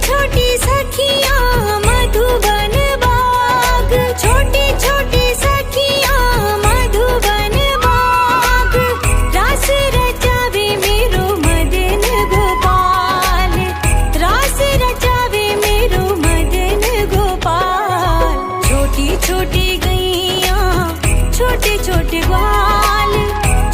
छोटी सखियाँ मधुबन बाग, छोटी छोटी सखियाँ मधुबन बाग, रास रचावे मेरो मदन गोपाल, रास रचावे मेरो मदन गोपाल। छोटी छोटी गैया छोटे छोटे ग्वाल,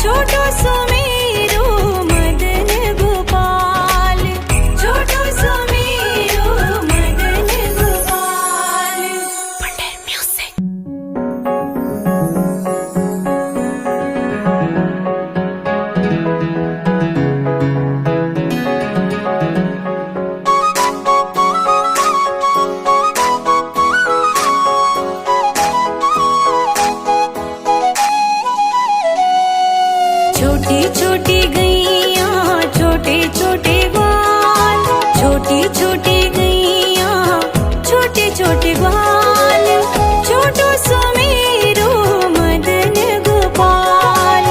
छोटो सो मेरो मदन गोपाल, छोटो सो मेरो मदन गोपाल। पटेल म्यूजिक। छोटी छोटी गैया छोटे छोटे ग्वाल, छोटी छोटी गैया छोटे छोटे ग्वाल, छोटो सो मेरो मदन गोपाल,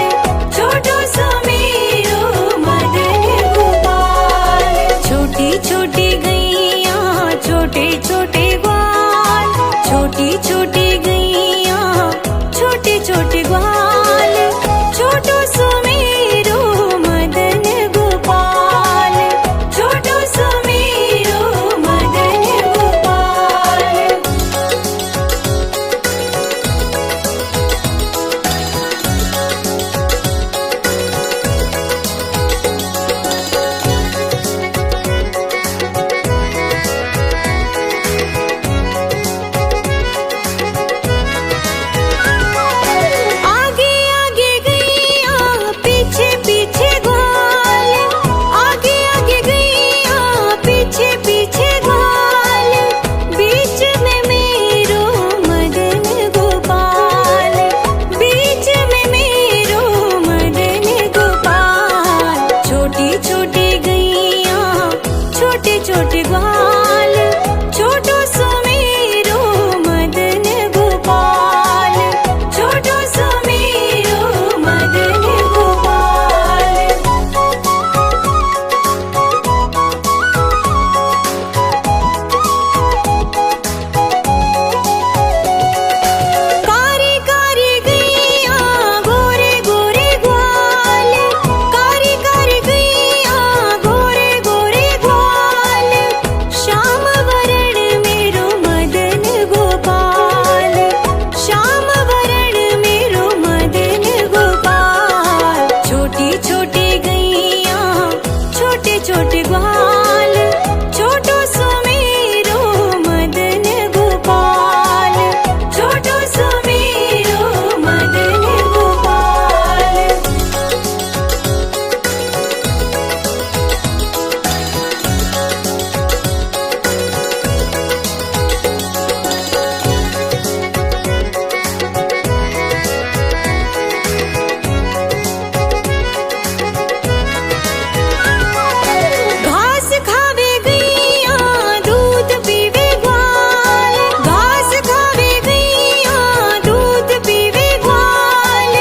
छोटो सो मेरो मदन गोपाल। छोटी छोटी गैया छोटे छोटे ग्वाल, छोटी छोटी गैया छोटे छोटे ग्वाल, छोटो सो मेरो मदन गोपाल, छोटो सो मेरो मदन गोपाल। आगे आगे गैया पीछे पीछे ग्वाल, आगे आगे गैया पीछे पीछे ग्वाल, बीच में मेरो मदन गोपाल, बीच में मेरो मदन गोपाल। छोटी छोटी गैया छोटे छोटे ग्वाल, छोटो सो मेरो मदन गोपाल, छोटो सो मेरो मदन गोपाल। कारी कारी गैया गोरे गोरे ग्वाल, कारी कारी गैया गोरे गोरे ग्वाल, श्याम वरण मेरो मदन गोपाल, श्याम वरण मेरो मदन गोपाल। छोटी छोटी गैया छोटे छोटे ग्वाल, छोटो सो मेरो मदन गोपाल, छोटो सो मेरो मदन गोपाल। घास खावे गैया दूध पीवे ग्वाल, घास खावे गैया दूध पीवे ग्वाल,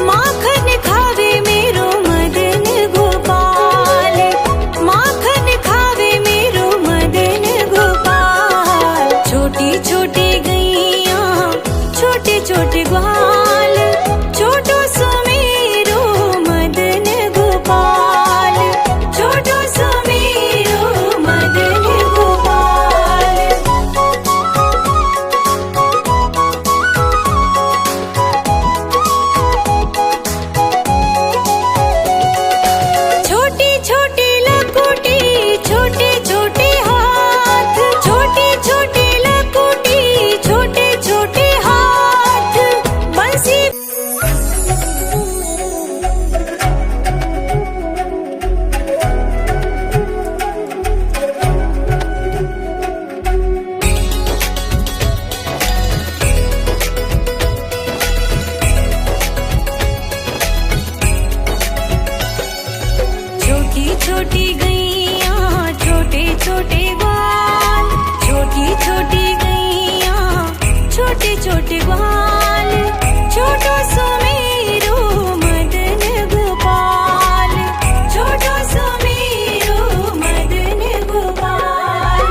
माखन खावे मेरो मदन गोपाल, माखन खावे मेरो मदन गोपाल। छोटी छोटी गैया छोटे छोटे ग्वाल, छोटो सो मेरो मदन गोपाल, छोटो सो मेरो मदन गोपाल। छोटी छोटी लकुटी छोटे छोटे हाथ, छोटी छोटी लकुटी छोटे छोटे हाथ, बंसी छोटी छोटी गैया छोटे छोटे ग्वाल, छोटी छोटी गैया छोटे छोटे ग्वाल, छोटो सो मेरो मदन गोपाल, छोटो सो मेरो मदन गोपाल।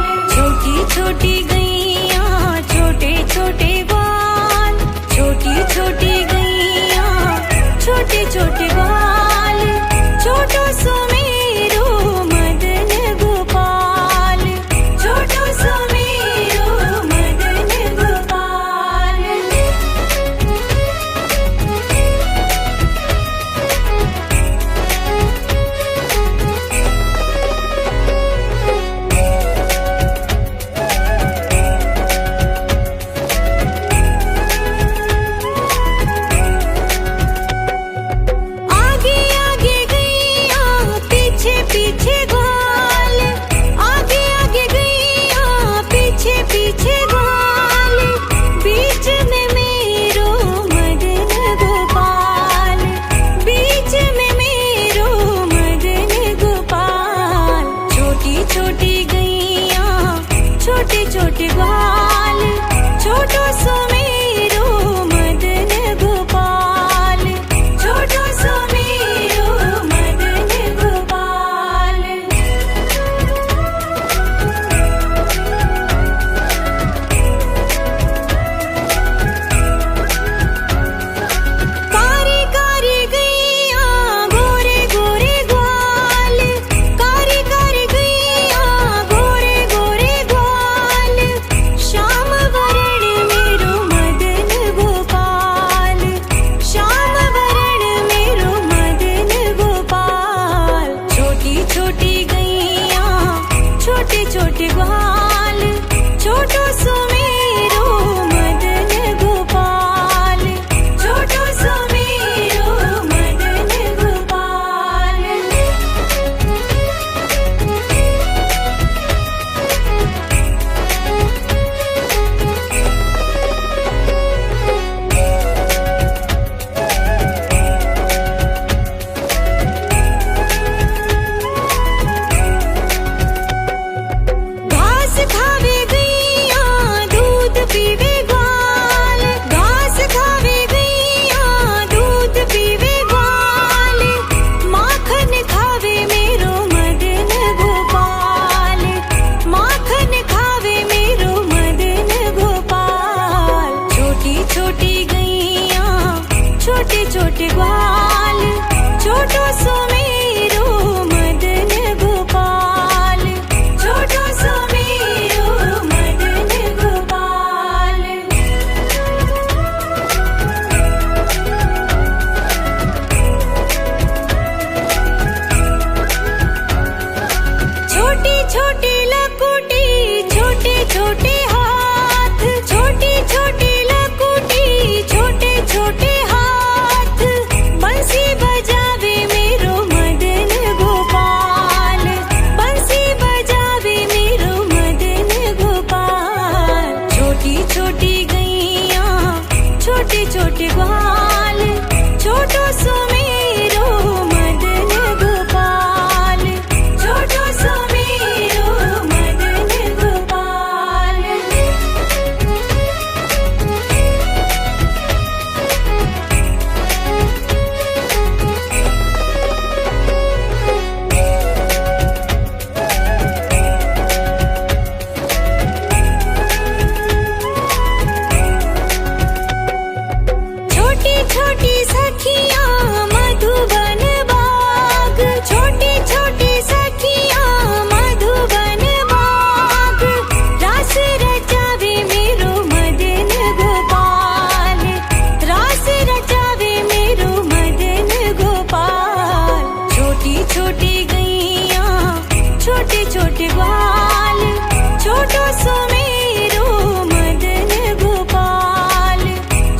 छोटे ग्वाल, छोटो सुमेरो मदन गोपाल, छोटो सुमेरो मदन गोपाल। घास खावे गैया दूध पीवे ग्वाल, घास खावे गैया दूध पीवे ग्वाल, माखन खावे मेरो मदन गोपाल, माखन खावे मेरो मदन गोपाल। छोटी छोटी गैया छोटे छोटे ग्वाल, छोटो सुमेरो मदन गोपाल, छोटो सुमेरो मदन गोपाल। छोटी छोटी लकुटी छोटे छोटे हाथ, छोटी छोटी लकुटी छोटे छोटे हाथ, बंसी बजावे मेरो मदन गोपाल, बंसी बजावे मेरो मदन गोपाल। छोटी छोटी गैया छोटे छोटे ग्वाल, छोटो सुमेरो मदन गोपाल, छोटो सुमेरो मदन गोपाल। छोटी छोटी सखियां मधुबन बाग, छोटी छोटी सखियां मधुबन बाग, रास रचावे मेरो मदन गोपाल, रास रचावे मेरो मदन गोपाल। छोटी छोटी गैया छोटे छोटे ग्वाल, छोटो सुमेरो मदन गोपाल,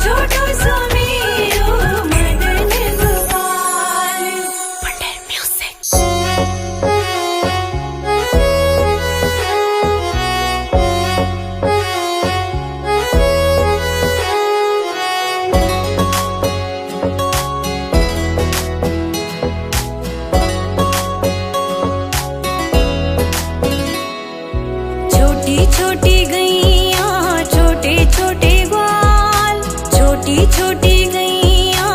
छोटो सुमेरो मदन गोपाल। Wonder music. छोटी छोटी गैया छोटे छोटे ग्वाल, छोटी छोटी गैया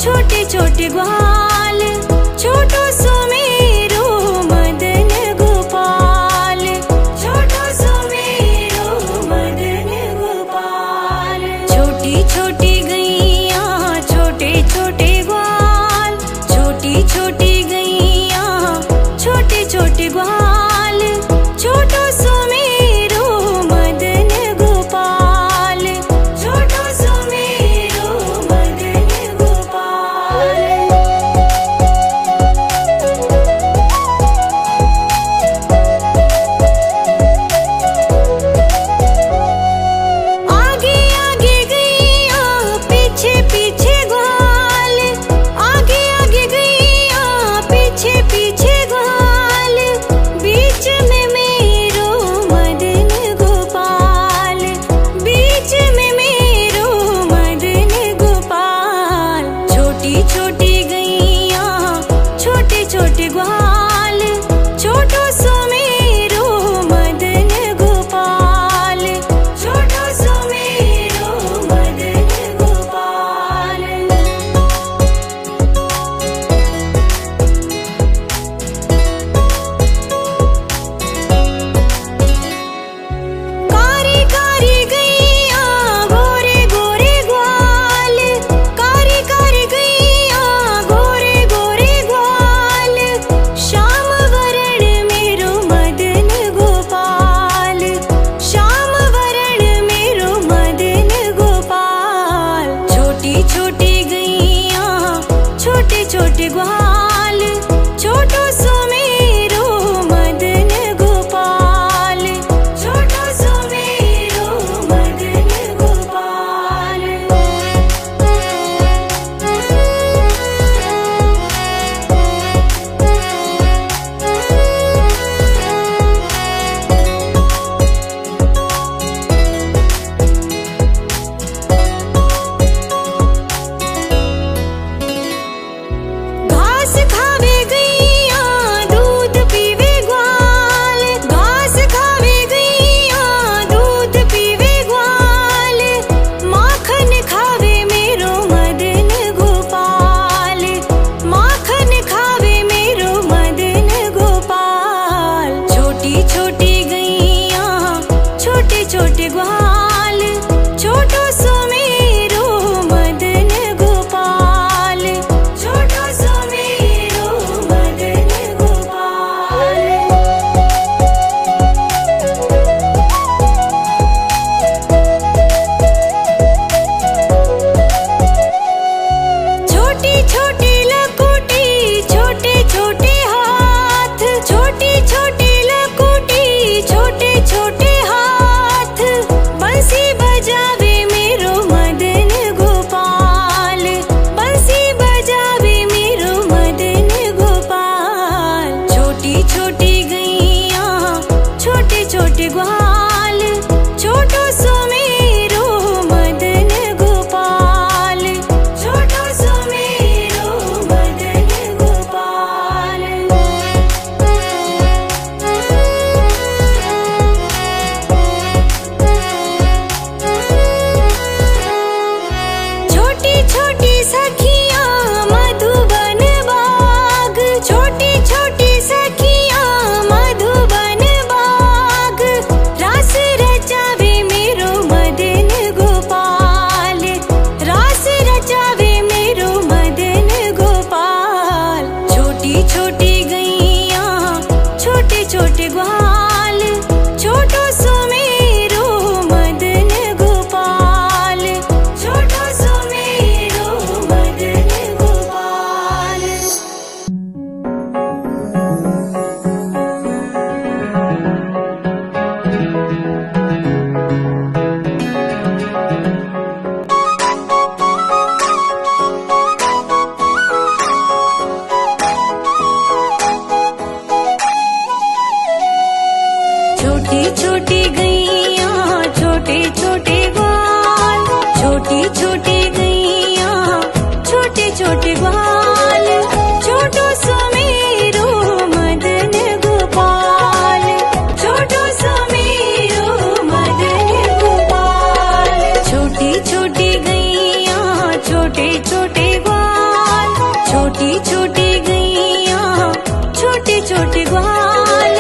छोटे छोटे ग्वाल, छोटो सुमेरो मदन गोपाल, छोटो सुमेरो मदन गोपाल। छोटी छोटी गैया छोटे छोटे ग्वाल, छोटी छोटी गैया छोटे छोटे ग्वाल, छोटो सुमेरो छोटे हाथ बंसी बजावे मेरो मदन गोपाल, बंसी बजावे मेरो मदन गोपाल। छोटी छोटी गैया छोटे छोटे ग्वाल, छोटो सो मेरो मदन गोपाल, छोटो सो मेरो मदन गोपाल। छोटी छोटी सखियां मधुबन बाग, छोटी छोटी सखियां मधुबन बाग, रास रचावे मेरो मदन गोपाल, रास रचावे मेरो मदन गोपाल। छोटी छोटी गैया छोटे छोटे ग्वाल, छोटो सो मेरो मदन गोपाल, छोटो सो मेरो मदन गोपाल। छोटी छोटी गैया छोटे छोटे ग्वाल, छोटी छोटी गैया छोटे छोटे ग्वाल, छोटो सो मेरो मदन गोपाल, छोटो सो मेरो मदन गोपाल। छोटी छोटी गैया छोटे छोटे ग्वाल, छोटी छोटी गैया छोटे छोटे ग्वाल,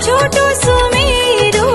छोटो सो मेरो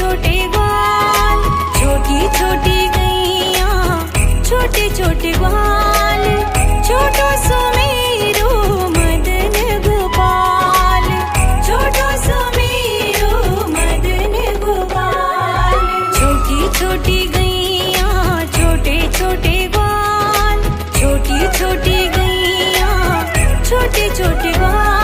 छोटे ग्वाल, छोटी छोटी गैया छोटे छोटे ग्वाल, छोटो सुमेरु मदन गोपाल, छोटो सुमेरु मदन गोपाल। छोटी छोटी गैया छोटे छोटे ग्वाल, छोटी छोटी गैया छोटे छोटे ग्वाल।